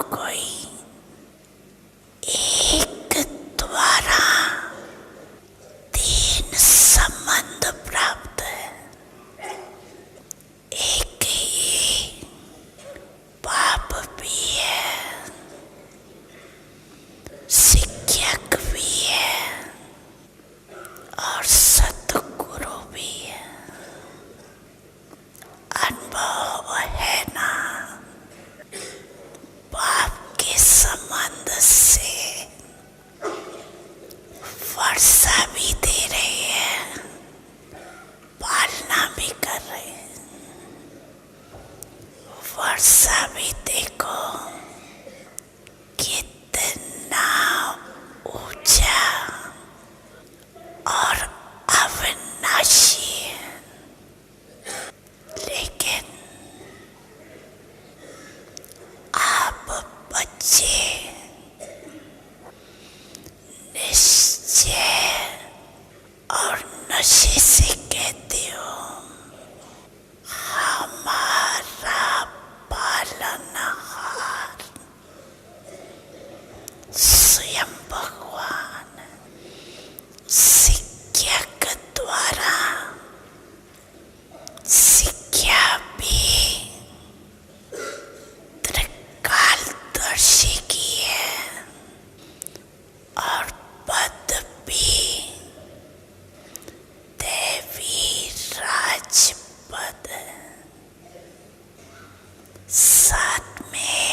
कोई एक द्वारा तीन संबंध प्राप्त है। एक ही बाप भी है, शिक्षक भी है और सतगुरु भी है। अनुभव है ना, बाप के संबंध से वर्षा भी दे रहे हैं, पालना भी कर रहे हैं। वर्षा भी देखो कितना ऊंचा और अविनाशी है, लेकिन आप बच्चे निश्चय और नशे से कहते हो हमारा पालनहार स्वयं भगवान शिक्षक द्वारा शिक्षा भी त्रिकालदर्शी की है और पद भी देवी राजपद। साथ में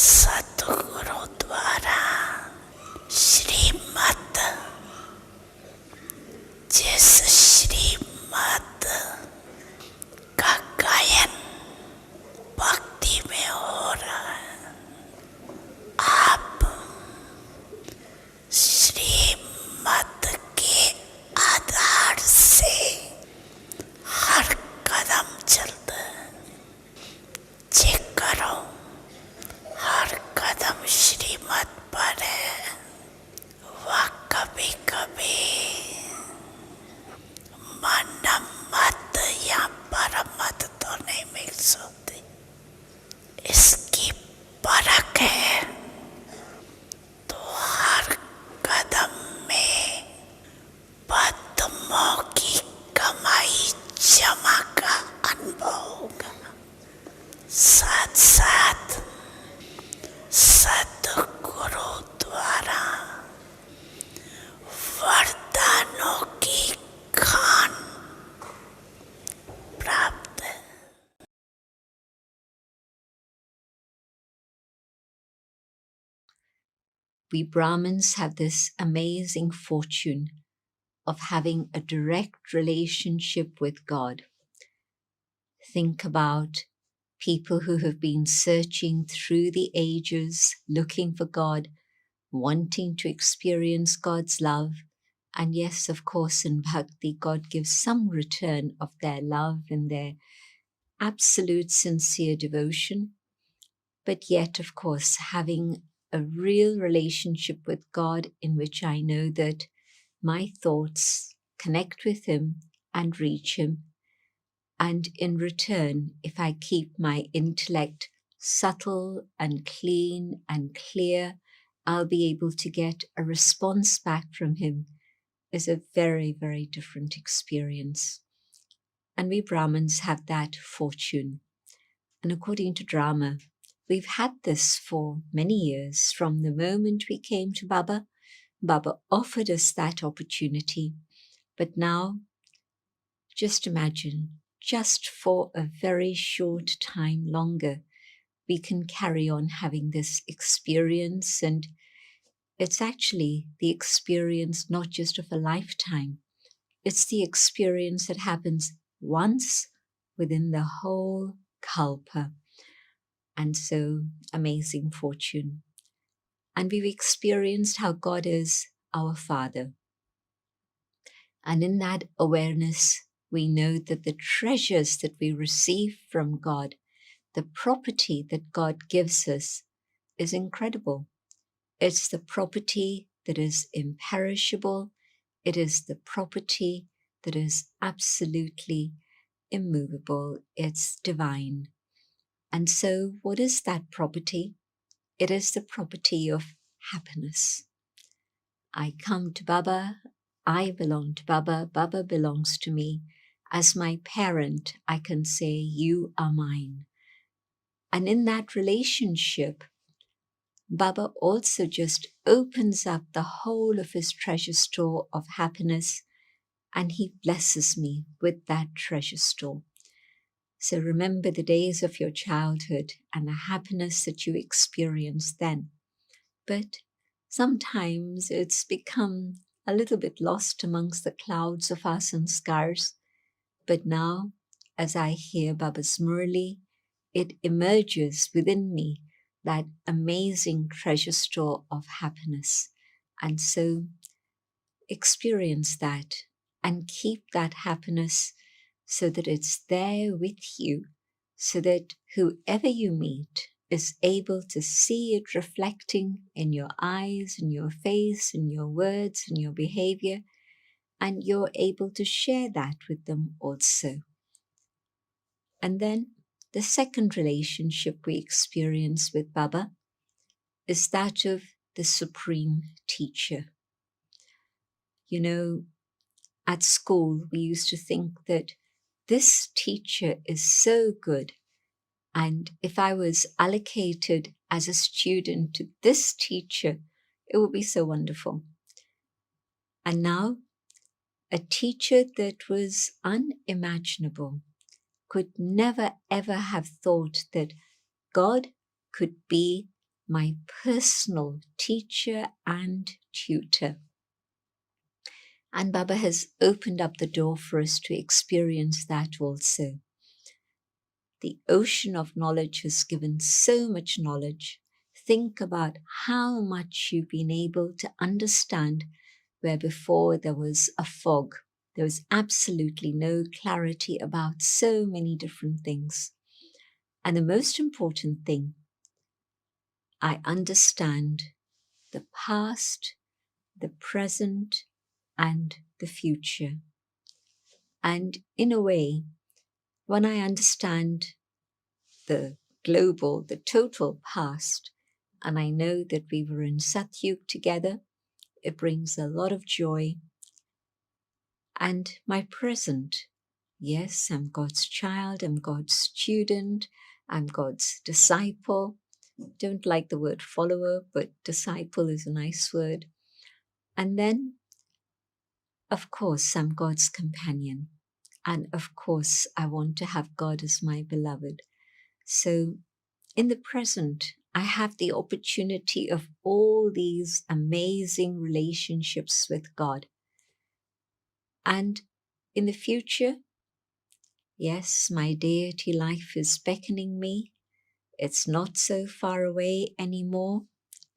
सतगुरु द्वारा श्रीमत, जिस श्रीमत का गायन भक्ति में हो रहा है, आप श्रीमत के आधार से हर कदम चलते हैं। चेक करो, हर कदम श्रीमत पर है। वह कभी कभी मन मत या परमत तो नहीं मिल सकती, इसकी परख है। तो हर कदम में पद्मों की कमाई जमा का अनुभव होगा। साथ साथ सतगुरु द्वारा वरदानों की खान प्राप्त है। We Brahmins have this amazing fortune of having a direct relationship with God. Think about people who have been searching through the ages, looking for God, wanting to experience God's love. And yes, of course, in Bhakti, God gives some return of their love and their absolute sincere devotion. But yet, of course, having a real relationship with God in which I know that my thoughts connect with Him and reach Him. And in return, if I keep my intellect subtle and clean and clear, I'll be able to get a response back from Him, is a very, very different experience. And we Brahmins have that fortune. And according to drama, we've had this for many years. From the moment we came to Baba, Baba offered us that opportunity. But now, just imagine, just for a very short time longer, we can carry on having this experience. And it's actually the experience not just of a lifetime, it's the experience that happens once within the whole kalpa. And so amazing fortune. And we've experienced how God is our Father. And in that awareness, we know that the treasures that we receive from God, the property that God gives us, is incredible. It's the property that is imperishable. It is the property that is absolutely immovable. It's divine. And so, what is that property? It is the property of happiness. I come to Baba, I belong to Baba, Baba belongs to me. As my parent, I can say, you are mine. And in that relationship, Baba also just opens up the whole of his treasure store of happiness, and he blesses me with that treasure store. So remember the days of your childhood and the happiness that you experienced then. But sometimes it's become a little bit lost amongst the clouds of our sanskars. But now, as I hear Baba's Murli, it emerges within me, that amazing treasure store of happiness. And so experience that and keep that happiness so that it's there with you, so that whoever you meet is able to see it reflecting in your eyes, in your face, in your words, in your behavior, and you're able to share that with them also. And then the second relationship we experience with Baba is that of the Supreme Teacher. You know, at school, we used to think that this teacher is so good, and if I was allocated as a student to this teacher, it would be so wonderful. And now, a teacher that was unimaginable, could never ever have thought that God could be my personal teacher and tutor. And Baba has opened up the door for us to experience that also. The ocean of knowledge has given so much knowledge. Think about how much you've been able to understand where before there was a fog. There was absolutely no clarity about so many different things. And the most important thing, I understand the past, the present, and the future. And in a way, when I understand the global, the total past, and I know that we were in Satyug together, it brings a lot of joy. And my present, yes, I'm God's child, I'm God's student, I'm God's disciple. Don't like the word follower, but disciple is a nice word. And then, of course, I'm God's companion. And of course, I want to have God as my beloved. So in the present, I have the opportunity of all these amazing relationships with God. And in the future, yes, my deity life is beckoning me. It's not so far away anymore.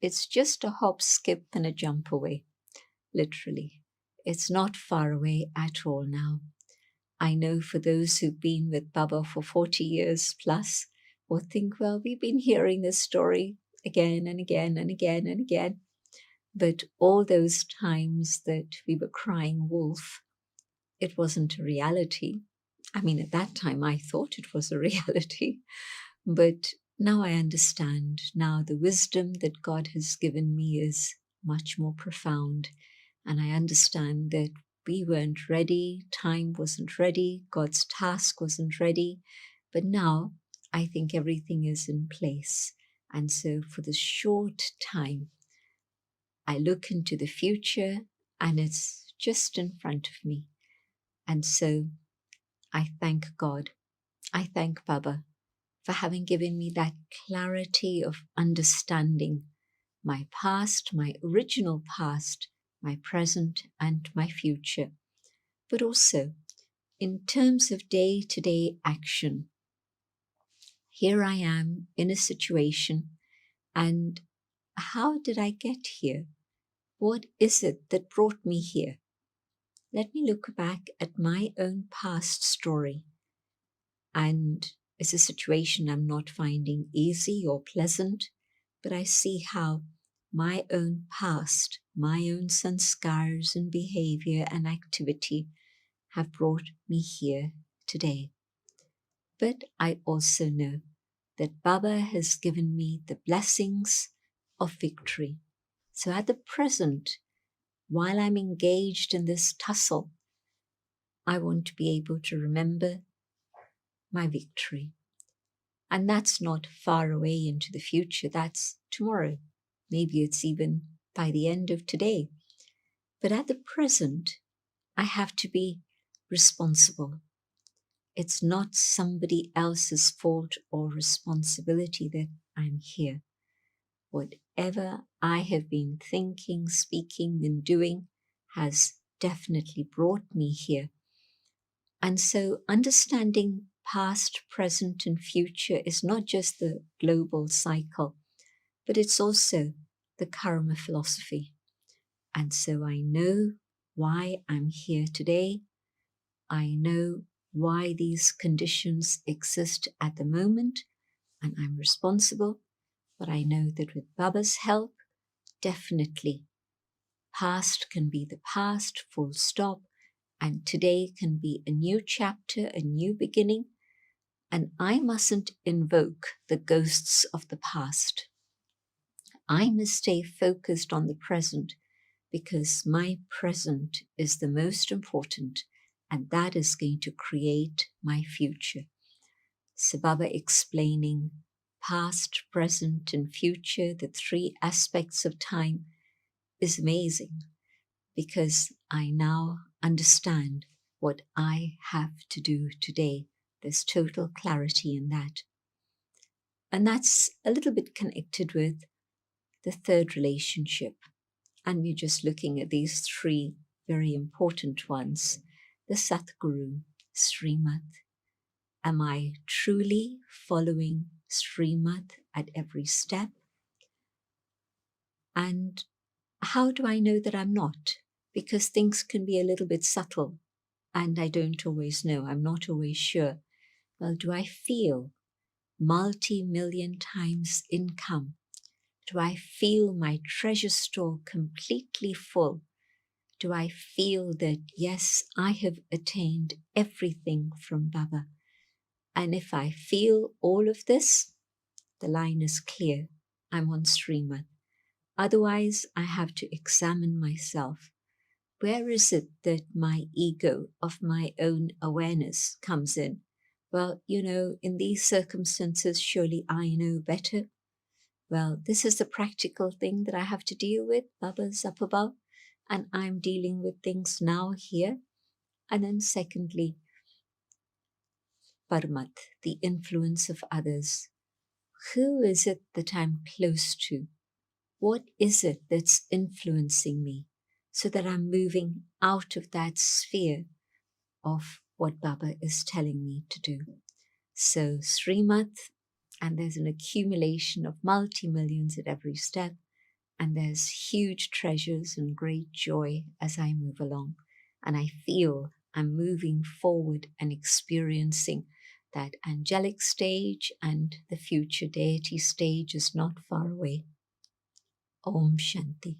It's just a hop, skip, and a jump away. Literally. It's not far away at all now. I know for those who've been with Baba for 40 years plus will think, well, we've been hearing this story again and again and again and again. But all those times that we were crying wolf, it wasn't a reality. I mean, at that time, I thought it was a reality. But now I understand. Now the wisdom that God has given me is much more profound. And I understand that we weren't ready, time wasn't ready, God's task wasn't ready. But now I think everything is in place. And so for this short time, I look into the future and it's just in front of me. And so I thank God. I thank Baba for having given me that clarity of understanding my past, my original past, my present, and my future. But also, in terms of day-to-day action, here I am in a situation, and how did I get here? What is it that brought me here? Let me look back at my own past story. And it's a situation I'm not finding easy or pleasant, but I see how my own past, my own sanskars and behavior and activity have brought me here today. But I also know that Baba has given me the blessings of victory. So at the present, while I'm engaged in this tussle, I want to be able to remember my victory. And that's not far away into the future. That's tomorrow. Maybe it's even by the end of today. But at the present, I have to be responsible. It's not somebody else's fault or responsibility that I'm here. Whatever I have been thinking, speaking, and doing has definitely brought me here. And so understanding past, present, and future is not just the global cycle, but it's also the karma philosophy. And so I know why I'm here today. I know why these conditions exist at the moment, and I'm responsible. But I know that with Baba's help, definitely past can be the past, full stop, and today can be a new chapter, a new beginning. And I mustn't invoke the ghosts of the past. I must stay focused on the present, because my present is the most important, and that is going to create my future. So Baba explaining past, present, and future, the three aspects of time, is amazing, because I now understand what I have to do today. There's total clarity in that. And that's a little bit connected with the third relationship. And we're just looking at these three very important ones. The Satguru, Srimad. Am I truly following Srimad at every step? And how do I know that I'm not? Because things can be a little bit subtle and I don't always know. I'm not always sure. Well, do I feel multi-million times income? Do I feel my treasure store completely full? Do I feel that, yes, I have attained everything from Baba? And if I feel all of this, the line is clear. I'm on Srimad. Otherwise, I have to examine myself. Where is it that my ego of my own awareness comes in? Well, in these circumstances, surely I know better. Well, this is the practical thing that I have to deal with. Baba's up above, and I'm dealing with things now here. And then secondly, Paramat, the influence of others. Who is it that I'm close to? What is it that's influencing me so that I'm moving out of that sphere of what Baba is telling me to do? So Srimad, and there's an accumulation of multi-millions at every step, and there's huge treasures and great joy as I move along. And I feel I'm moving forward and experiencing that angelic stage, and the future deity stage is not far away. Om Shanti.